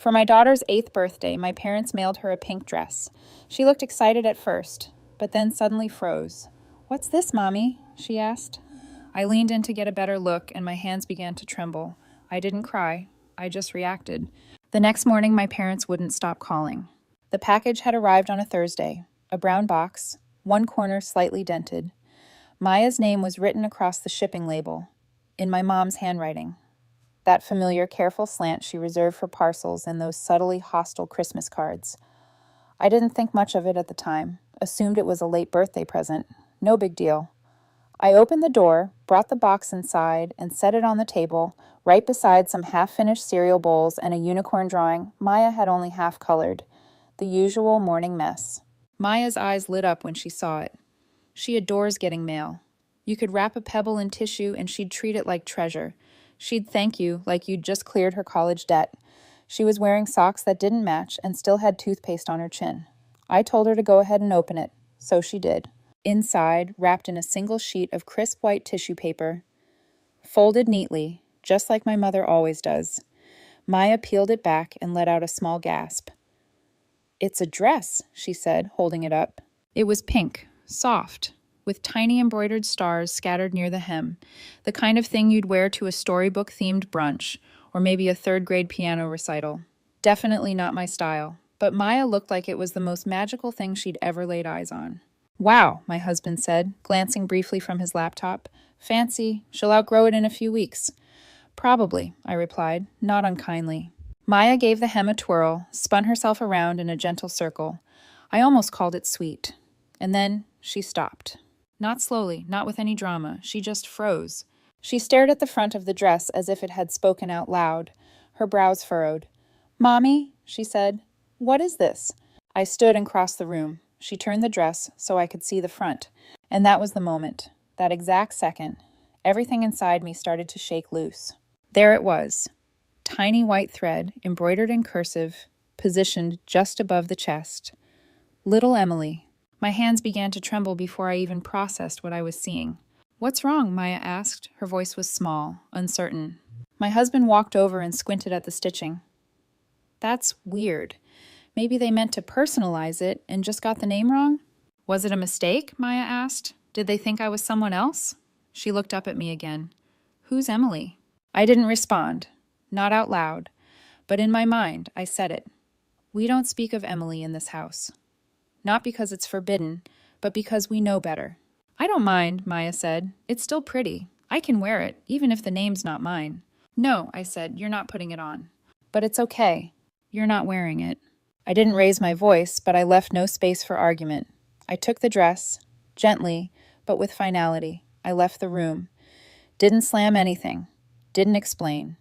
For my daughter's 8th birthday, my parents mailed her a pink dress. She looked excited at first, but then suddenly froze. "What's this, Mommy?" she asked. I leaned in to get a better look, and my hands began to tremble. I didn't cry. I just reacted. The next morning, my parents wouldn't stop calling. The package had arrived on a Thursday, a brown box, one corner slightly dented. Maya's name was written across the shipping label, in my mom's handwriting. That familiar, careful slant she reserved for parcels and those subtly hostile Christmas cards. I didn't think much of it at the time, assumed it was a late birthday present. No big deal. I opened the door, brought the box inside, and set it on the table, right beside some half-finished cereal bowls and a unicorn drawing Maya had only half-colored. The usual morning mess. Maya's eyes lit up when she saw it. She adores getting mail. You could wrap a pebble in tissue and she'd treat it like treasure. She'd thank you like you'd just cleared her college debt. She was wearing socks that didn't match and still had toothpaste on her chin. I told her to go ahead and open it, so she did. Inside, wrapped in a single sheet of crisp white tissue paper, folded neatly, just like my mother always does. Maya peeled it back and let out a small gasp. "It's a dress," she said, holding it up. It was pink, soft, with tiny embroidered stars scattered near the hem, the kind of thing you'd wear to a storybook-themed brunch, or maybe a third-grade piano recital. Definitely not my style, but Maya looked like it was the most magical thing she'd ever laid eyes on. "Wow," my husband said, glancing briefly from his laptop. "Fancy. She'll outgrow it in a few weeks." "Probably," I replied, not unkindly. Maya gave the hem a twirl, spun herself around in a gentle circle. I almost called it sweet. And then she stopped. Not slowly, not with any drama. She just froze. She stared at the front of the dress as if it had spoken out loud. Her brows furrowed. "Mommy," she said, "what is this?" I stood and crossed the room. She turned the dress so I could see the front. And that was the moment. That exact second. Everything inside me started to shake loose. There it was. Tiny white thread, embroidered in cursive, positioned just above the chest. Little Emily. My hands began to tremble before I even processed what I was seeing. "What's wrong?" Maya asked. Her voice was small, uncertain. My husband walked over and squinted at the stitching. "That's weird. Maybe they meant to personalize it and just got the name wrong?" "Was it a mistake?" Maya asked. "Did they think I was someone else?" She looked up at me again. "Who's Emily?" I didn't respond. Not out loud. But in my mind, I said it. "We don't speak of Emily in this house. Not because it's forbidden, but because we know better." "I don't mind," Maya said. "It's still pretty. I can wear it, even if the name's not mine." "No," I said, "you're not putting it on." "But it's okay. You're not wearing it." I didn't raise my voice, but I left no space for argument. I took the dress, gently, but with finality. I left the room. Didn't slam anything. Didn't explain.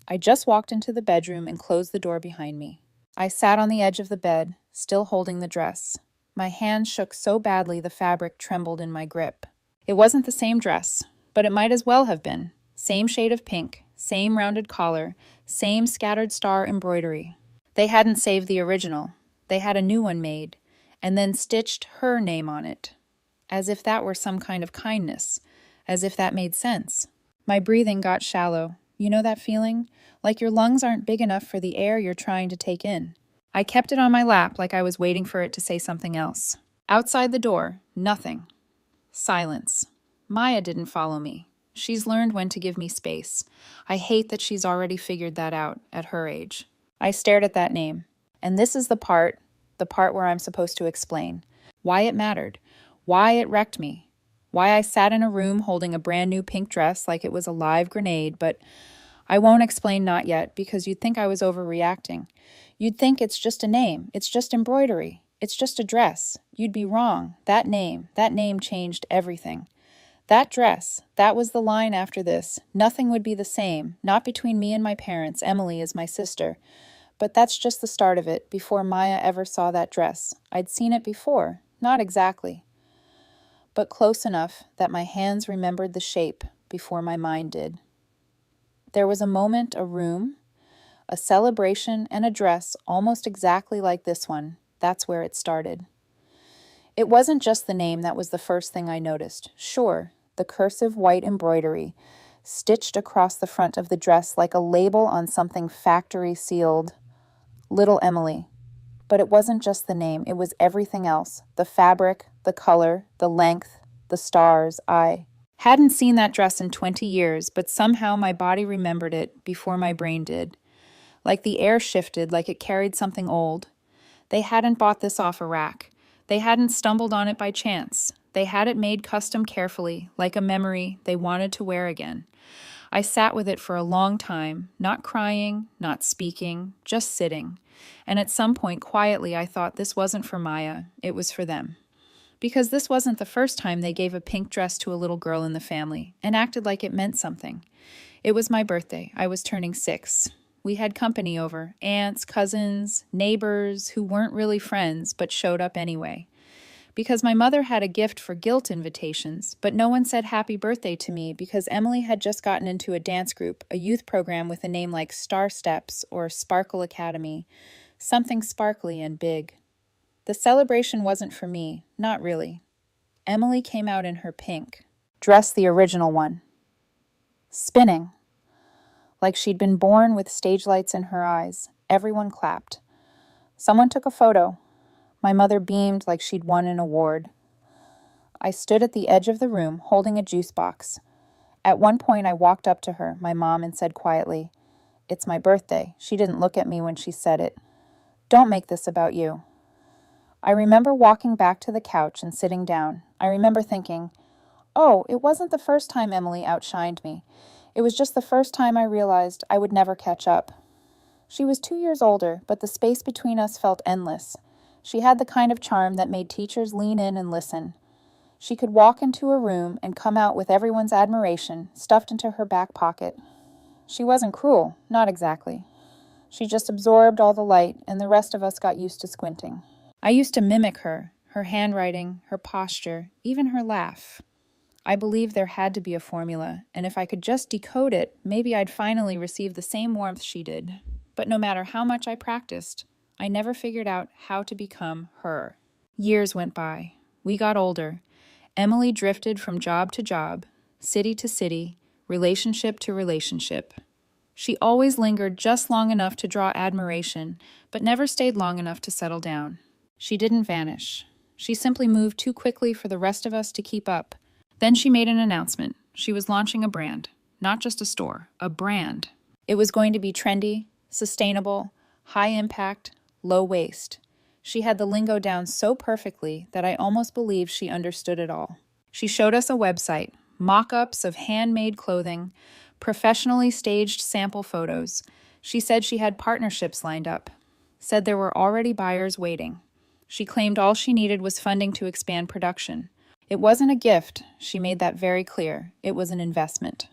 I just walked into the bedroom and closed the door behind me. I sat on the edge of the bed, still holding the dress. My hand shook so badly the fabric trembled in my grip. It wasn't the same dress, but it might as well have been. Same shade of pink, same rounded collar, same scattered star embroidery. They hadn't saved the original. They had a new one made, and then stitched her name on it. As if that were some kind of kindness. As if that made sense. My breathing got shallow. You know that feeling? Like your lungs aren't big enough for the air you're trying to take in. I kept it on my lap like I was waiting for it to say something else. Outside the door, nothing. Silence. Maya didn't follow me. She's learned when to give me space. I hate that she's already figured that out at her age. I stared at that name. And this is the part where I'm supposed to explain. Why it mattered. Why it wrecked me. Why I sat in a room holding a brand new pink dress like it was a live grenade, but I won't explain not yet because you'd think I was overreacting. You'd think it's just a name. It's just embroidery. It's just a dress. You'd be wrong. That name changed everything. That dress, that was the line after this. Nothing would be the same, not between me and my parents. Emily is my sister. But that's just the start of it, before Maya ever saw that dress. I'd seen it before, not exactly, but close enough that my hands remembered the shape before my mind did. There was a moment, a room, a celebration, and a dress almost exactly like this one. That's where it started. It wasn't just the name that was the first thing I noticed. Sure, the cursive white embroidery, stitched across the front of the dress like a label on something factory sealed. Little Emily. But it wasn't just the name, it was everything else. The fabric, the color, the length, the stars. I hadn't seen that dress in 20 years, but somehow my body remembered it before my brain did. Like the air shifted, like it carried something old. They hadn't bought this off a rack. They hadn't stumbled on it by chance. They had it made custom carefully, like a memory they wanted to wear again. I sat with it for a long time, not crying, not speaking, just sitting. And at some point, quietly, I thought this wasn't for Maya, it was for them. Because this wasn't the first time they gave a pink dress to a little girl in the family and acted like it meant something. It was my birthday. I was turning 6. We had company over, aunts, cousins, neighbors who weren't really friends but showed up anyway. Because my mother had a gift for guilt invitations, but no one said happy birthday to me because Emily had just gotten into a dance group, a youth program with a name like Star Steps or Sparkle Academy, something sparkly and big. The celebration wasn't for me, not really. Emily came out in her pink, dress the original one, spinning. Like she'd been born with stage lights in her eyes. Everyone clapped. Someone took a photo. My mother beamed like she'd won an award. I stood at the edge of the room, holding a juice box. At one point, I walked up to her, my mom, and said quietly, "It's my birthday." She didn't look at me when she said it. "Don't make this about you." I remember walking back to the couch and sitting down. I remember thinking, oh, it wasn't the first time Emily outshined me. It was just the first time I realized I would never catch up. She was 2 years older, but the space between us felt endless. She had the kind of charm that made teachers lean in and listen. She could walk into a room and come out with everyone's admiration stuffed into her back pocket. She wasn't cruel, not exactly. She just absorbed all the light, and the rest of us got used to squinting. I used to mimic her handwriting, her posture, even her laugh. I believed there had to be a formula, and if I could just decode it, maybe I'd finally receive the same warmth she did. But no matter how much I practiced, I never figured out how to become her. Years went by. We got older. Emily drifted from job to job, city to city, relationship to relationship. She always lingered just long enough to draw admiration, but never stayed long enough to settle down. She didn't vanish. She simply moved too quickly for the rest of us to keep up. Then she made an announcement. She was launching a brand, not just a store, a brand. It was going to be trendy, sustainable, high impact, low waste. She had the lingo down so perfectly that I almost believed she understood it all. She showed us a website, mock-ups of handmade clothing, professionally staged sample photos. She said she had partnerships lined up, said there were already buyers waiting. She claimed all she needed was funding to expand production. It wasn't a gift, she made that very clear. It was an investment.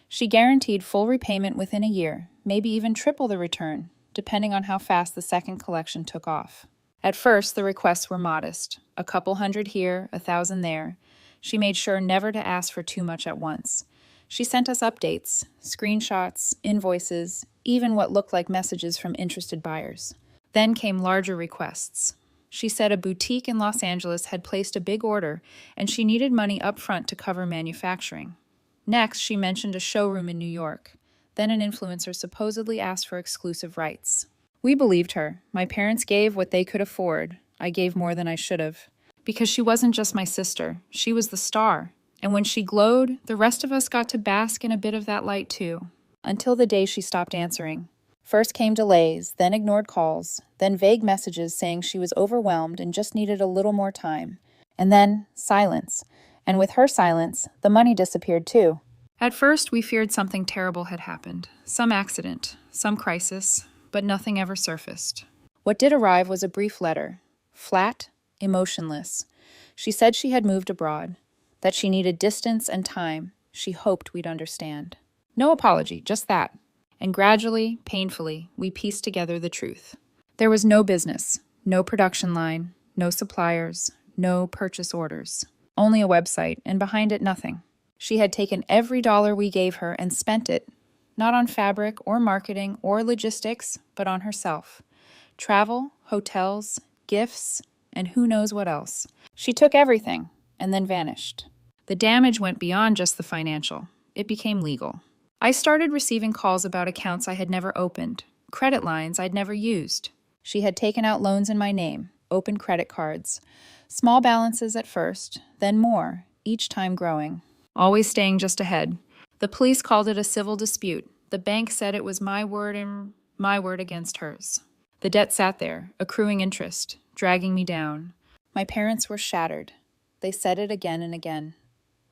She guaranteed full repayment within a year, maybe even triple the return, depending on how fast the second collection took off. At first, the requests were modest, a couple hundred here, 1,000 there. She made sure never to ask for too much at once. She sent us updates, screenshots, invoices, even what looked like messages from interested buyers. Then came larger requests. She said a boutique in Los Angeles had placed a big order, and she needed money up front to cover manufacturing. Next, she mentioned a showroom in New York. Then an influencer supposedly asked for exclusive rights. We believed her. My parents gave what they could afford. I gave more than I should have. Because she wasn't just my sister. She was the star. And when she glowed, the rest of us got to bask in a bit of that light too. Until the day she stopped answering. First came delays, then ignored calls, then vague messages saying she was overwhelmed and just needed a little more time. And then silence. And with her silence, the money disappeared too. At first, we feared something terrible had happened. Some accident, some crisis, but nothing ever surfaced. What did arrive was a brief letter. Flat, emotionless. She said she had moved abroad, that she needed distance and time. She hoped we'd understand. No apology, just that. And gradually, painfully, we pieced together the truth. There was no business, no production line, no suppliers, no purchase orders. Only a website, and behind it nothing. She had taken every dollar we gave her and spent it, not on fabric or marketing or logistics, but on herself. Travel, hotels, gifts, and who knows what else. She took everything and then vanished. The damage went beyond just the financial. it became legal. I started receiving calls about accounts I had never opened, credit lines I'd never used. She had taken out loans in my name, opened credit cards. Small balances at first, then more, each time growing. Always staying just ahead. The police called it a civil dispute. The bank said it was my word and my word against hers. The debt sat there, accruing interest, dragging me down. My parents were shattered. They said it again and again.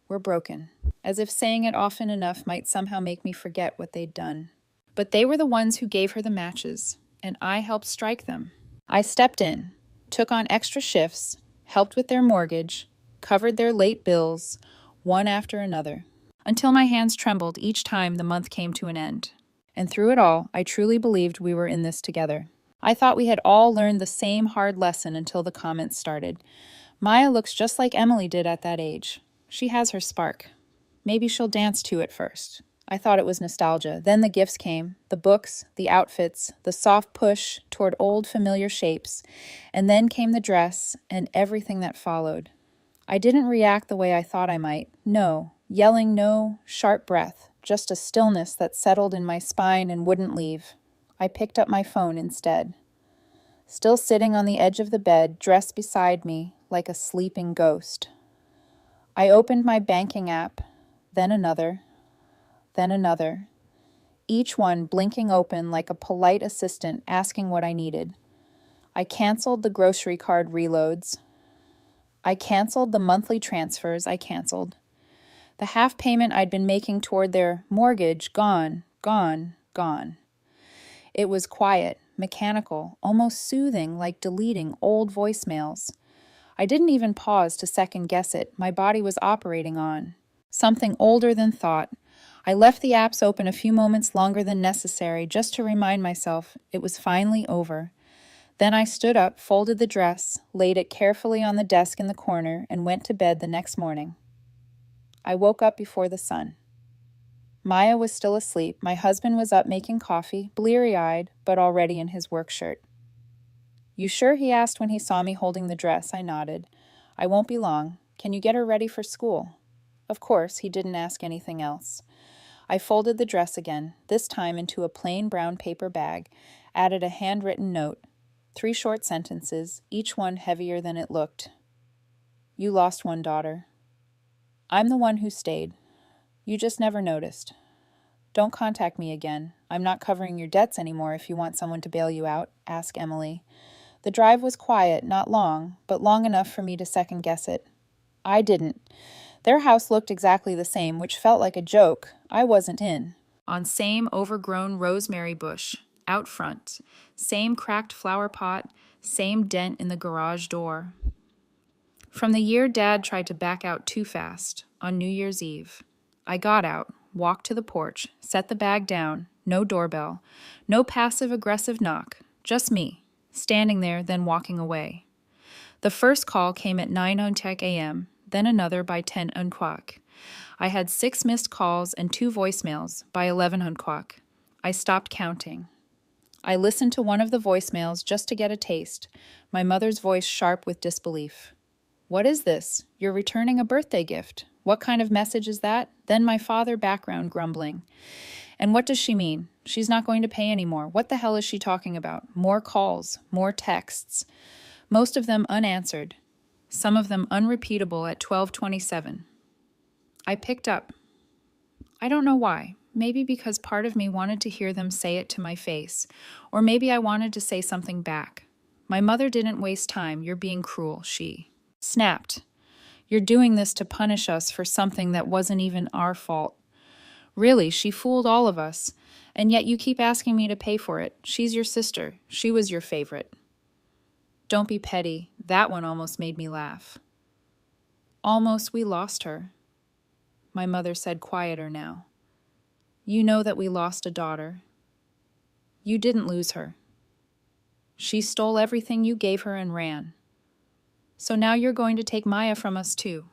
We're broken, as if saying it often enough might somehow make me forget what they'd done. But they were the ones who gave her the matches, and I helped strike them. I stepped in, took on extra shifts, helped with their mortgage, covered their late bills, one after another, until my hands trembled each time the month came to an end. And through it all, I truly believed we were in this together. I thought we had all learned the same hard lesson until the comments started. Maya looks just like Emily did at that age. She has her spark. Maybe she'll dance to it first. I thought it was nostalgia. Then the gifts came, the books, the outfits, the soft push toward old familiar shapes, and then came the dress and everything that followed. I didn't react the way I thought I might. No, yelling no, sharp breath, just a stillness that settled in my spine and wouldn't leave. I picked up my phone instead. Still sitting on the edge of the bed, dressed beside me like a sleeping ghost. I opened my banking app, then another, each one blinking open like a polite assistant asking what I needed. I canceled the grocery card reloads. I canceled the monthly transfers I canceled. The half payment I'd been making toward their mortgage, gone. It was quiet, mechanical, almost soothing, like deleting old voicemails. I didn't even pause to second guess it. My body was operating on something older than thought. I left the apps open a few moments longer than necessary just to remind myself it was finally over. Then I stood up, folded the dress, laid it carefully on the desk in the corner, and went to bed the next morning. I woke up before the sun. Maya was still asleep. My husband was up making coffee, bleary-eyed, but already in his work shirt. You sure? He asked when he saw me holding the dress. I nodded. I won't be long. Can you get her ready for school? Of course, he didn't ask anything else. I folded the dress again, this time into a plain brown paper bag, added a handwritten note, 3 short sentences, each one heavier than it looked. You lost one daughter. I'm the one who stayed. You just never noticed. Don't contact me again. I'm not covering your debts anymore if you want someone to bail you out, asked Emily. The drive was quiet, not long, but long enough for me to second guess it. I didn't. Their house looked exactly the same, which felt like a joke. I wasn't in. On same overgrown rosemary bush, out front. Same cracked flower pot, same dent in the garage door. From the year Dad tried to back out too fast, on New Year's Eve. I got out, walked to the porch, set the bag down, no doorbell, no passive-aggressive knock, just me, standing there, then walking away. The first call came at 9:00 a.m., then another by 10:00. I had 6 missed calls and 2 voicemails by 11:00. I stopped counting. I listened to one of the voicemails just to get a taste, my mother's voice sharp with disbelief. What is this? You're returning a birthday gift. What kind of message is that? Then my father background grumbling. And what does she mean? She's not going to pay anymore. What the hell is she talking about? More calls, more texts. Most of them unanswered. Some of them unrepeatable at 12:27. I picked up. I don't know why. Maybe because part of me wanted to hear them say it to my face. Or maybe I wanted to say something back. My mother didn't waste time. You're being cruel, she snapped. You're doing this to punish us for something that wasn't even our fault. Really, she fooled all of us. And yet you keep asking me to pay for it. She's your sister. She was your favorite. Don't be petty. That one almost made me laugh. Almost we lost her. My mother said quieter now. You know that we lost a daughter. You didn't lose her. She stole everything you gave her and ran. So now you're going to take Maya from us too.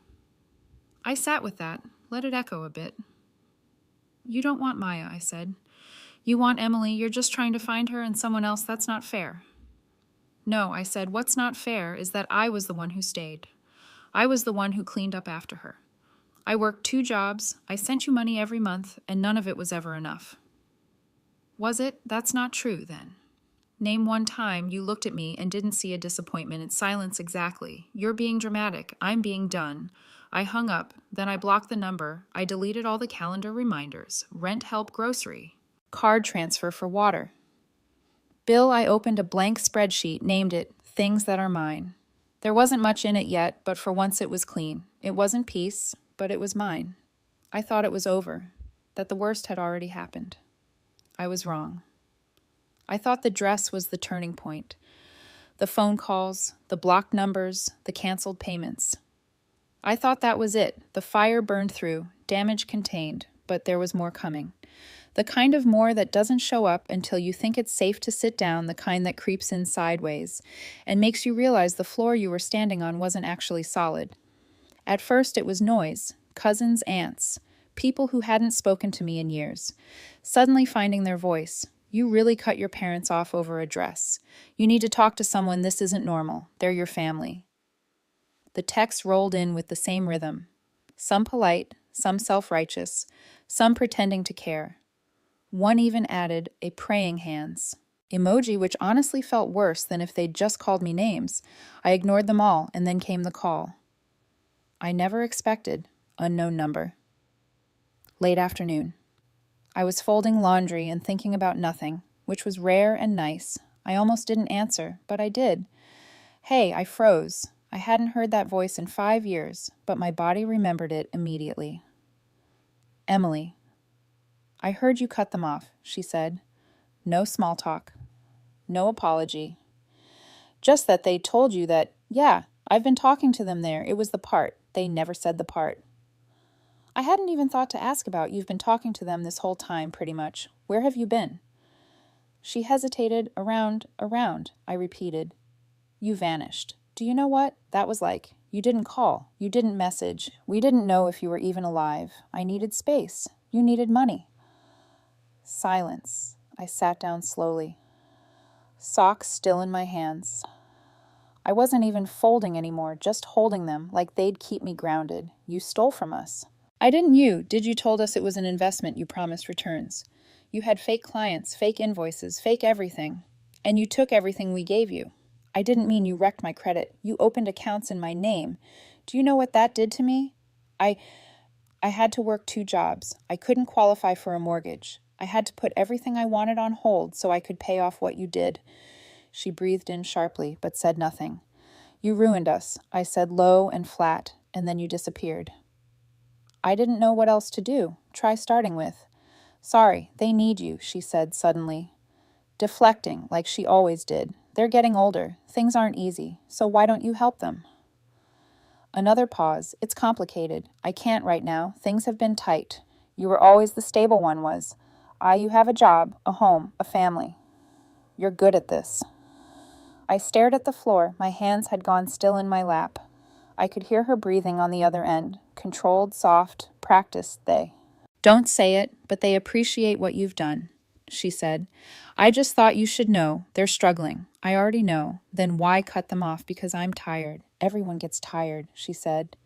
I sat with that, let it echo a bit. You don't want Maya, I said. You want Emily, you're just trying to find her and someone else. That's not fair. No, I said, what's not fair is that I was the one who stayed. I was the one who cleaned up after her. I worked 2 jobs, I sent you money every month, and none of it was ever enough. Was it? That's not true, then. Name one time you looked at me and didn't see a disappointment. It's silence exactly. You're being dramatic. I'm being done. I hung up, then I blocked the number. I deleted all the calendar reminders. Rent, help, grocery. Card transfer for water. Bill, I opened a blank spreadsheet, named it Things That Are Mine. There wasn't much in it yet, but for once it was clean. It wasn't peace, but it was mine. I thought it was over, that the worst had already happened. I was wrong. I thought the dress was the turning point. The phone calls, the blocked numbers, the canceled payments. I thought that was it. The fire burned through, damage contained, but there was more coming. The kind of more that doesn't show up until you think it's safe to sit down, the kind that creeps in sideways and makes you realize the floor you were standing on wasn't actually solid. At first it was noise, cousins, aunts, people who hadn't spoken to me in years, suddenly finding their voice. You really cut your parents off over a dress. You need to talk to someone. This isn't normal. They're your family. The texts rolled in with the same rhythm. Some polite, some self-righteous, some pretending to care. One even added a praying hands emoji, which honestly felt worse than if they'd just called me names. I ignored them all, and then came the call. I never expected. Unknown number. Late afternoon. I was folding laundry and thinking about nothing, which was rare and nice. I almost didn't answer, but I did. Hey, I froze. I hadn't heard that voice in 5 years, but my body remembered it immediately. Emily. I heard you cut them off, she said. No small talk. No apology. Just that they told you that, yeah, I've been talking to them there. It was the part. They never said the part. I hadn't even thought to ask about you've been talking to them this whole time, pretty much. Where have you been? She hesitated. Around, I repeated. You vanished. Do you know what that was like? You didn't call. You didn't message. We didn't know if you were even alive. I needed space. You needed money. Silence. I sat down slowly. Socks still in my hands. I wasn't even folding anymore, just holding them like they'd keep me grounded. You stole from us. I didn't did you told us it was an investment you promised returns. You had fake clients, fake invoices, fake everything. And you took everything we gave you. I didn't mean you wrecked my credit. You opened accounts in my name. Do you know what that did to me? I had to work 2 jobs. I couldn't qualify for a mortgage. I had to put everything I wanted on hold so I could pay off what you did. She breathed in sharply, but said nothing. You ruined us, I said low and flat, and then you disappeared. I didn't know what else to do. Try starting with. Sorry, they need you, she said suddenly. Deflecting, like she always did. They're getting older. Things aren't easy, so why don't you help them? Another pause. It's complicated. I can't right now. Things have been tight. You were always the stable one was. You have a job, a home, a family. You're good at this. I stared at the floor. My hands had gone still in my lap. I could hear her breathing on the other end. Controlled, soft, practiced, they. Don't say it, but they appreciate what you've done, she said. I just thought you should know. They're struggling. I already know. Then why cut them off? Because I'm tired. Everyone gets tired, she said.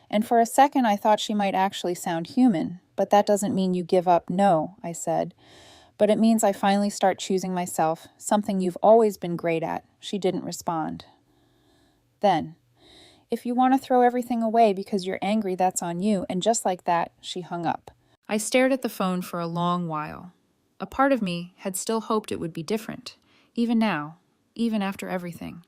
And for a second I thought she might actually sound human. But that doesn't mean you give up. No, I said. But it means I finally start choosing myself, something you've always been great at. She didn't respond. Then, if you want to throw everything away because you're angry, that's on you. And just like that, she hung up. I stared at the phone for a long while. A part of me had still hoped it would be different, even now, even after everything.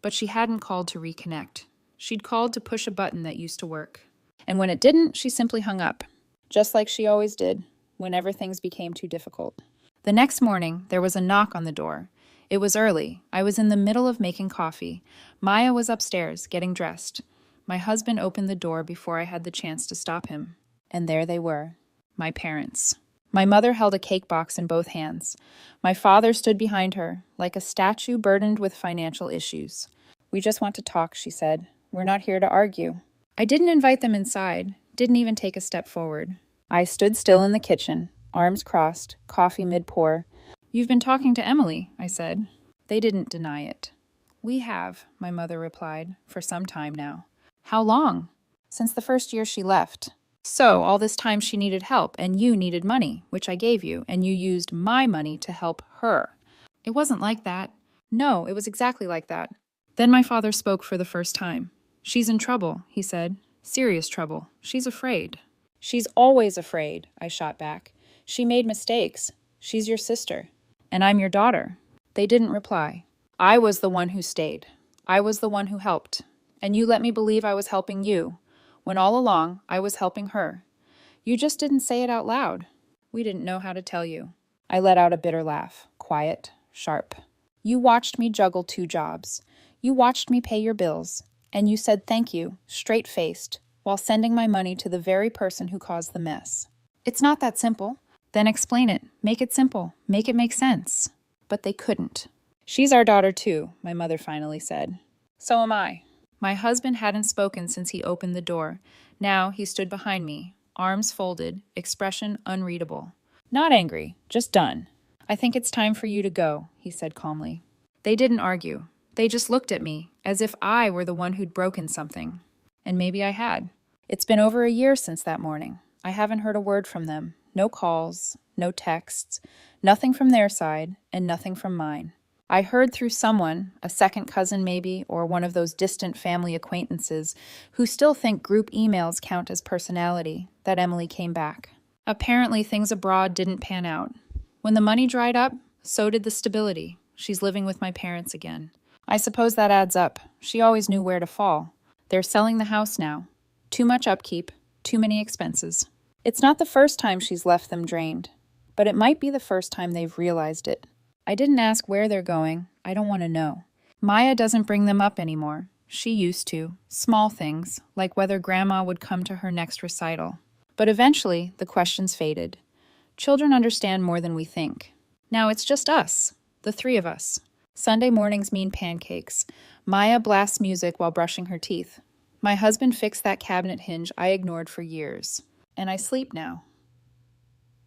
But she hadn't called to reconnect. She'd called to push a button that used to work. And when it didn't, she simply hung up. Just like she always did, whenever things became too difficult. The next morning, there was a knock on the door. It was early. I was in the middle of making coffee. Maya was upstairs, getting dressed. My husband opened the door before I had the chance to stop him. And there they were, my parents. My mother held a cake box in both hands. My father stood behind her, like a statue burdened with financial issues. We just want to talk, she said. We're not here to argue. I didn't invite them inside, didn't even take a step forward. I stood still in the kitchen, arms crossed, coffee mid-pour. You've been talking to Emily, I said. They didn't deny it. We have, my mother replied, for some time now. How long? Since the first year she left. So, all this time she needed help, and you needed money, which I gave you, and you used my money to help her. It wasn't like that. No, it was exactly like that. Then my father spoke for the first time. She's in trouble, he said. Serious trouble. She's afraid. She's always afraid, I shot back. She made mistakes. She's your sister. And I'm your daughter. They didn't reply. I was the one who stayed. I was the one who helped. And you let me believe I was helping you, when all along I was helping her. You just didn't say it out loud. We didn't know how to tell you. I let out a bitter laugh, quiet, sharp. You watched me juggle 2 jobs. You watched me pay your bills. And you said thank you, straight-faced, while sending my money to the very person who caused the mess. It's not that simple. Then explain it. Make it simple. Make it make sense. But they couldn't. She's our daughter too, my mother finally said. So am I. My husband hadn't spoken since he opened the door. Now he stood behind me, arms folded, expression unreadable. Not angry, just done. I think it's time for you to go, he said calmly. They didn't argue. They just looked at me, as if I were the one who'd broken something. And maybe I had. It's been over a year since that morning. I haven't heard a word from them. No calls, no texts, nothing from their side, and nothing from mine. I heard through someone, a second cousin maybe, or one of those distant family acquaintances, who still think group emails count as personality, that Emily came back. Apparently things abroad didn't pan out. When the money dried up, so did the stability. She's living with my parents again. I suppose that adds up. She always knew where to fall. They're selling the house now. Too much upkeep, too many expenses. It's not the first time she's left them drained, but it might be the first time they've realized it. I didn't ask where they're going. I don't want to know. Maya doesn't bring them up anymore. She used to. Small things, like whether Grandma would come to her next recital. But eventually, the questions faded. Children understand more than we think. Now it's just us, the 3 of us. Sunday mornings mean pancakes. Maya blasts music while brushing her teeth. My husband fixed that cabinet hinge I ignored for years. And I sleep now.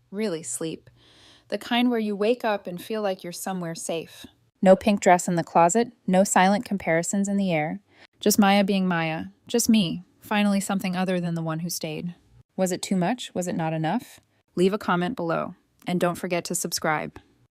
Really sleep. The kind where you wake up and feel like you're somewhere safe. No pink dress in the closet, no silent comparisons in the air. Just Maya being Maya. Just me, finally something other than the one who stayed. Was it too much? Was it not enough? Leave a comment below. And don't forget to subscribe.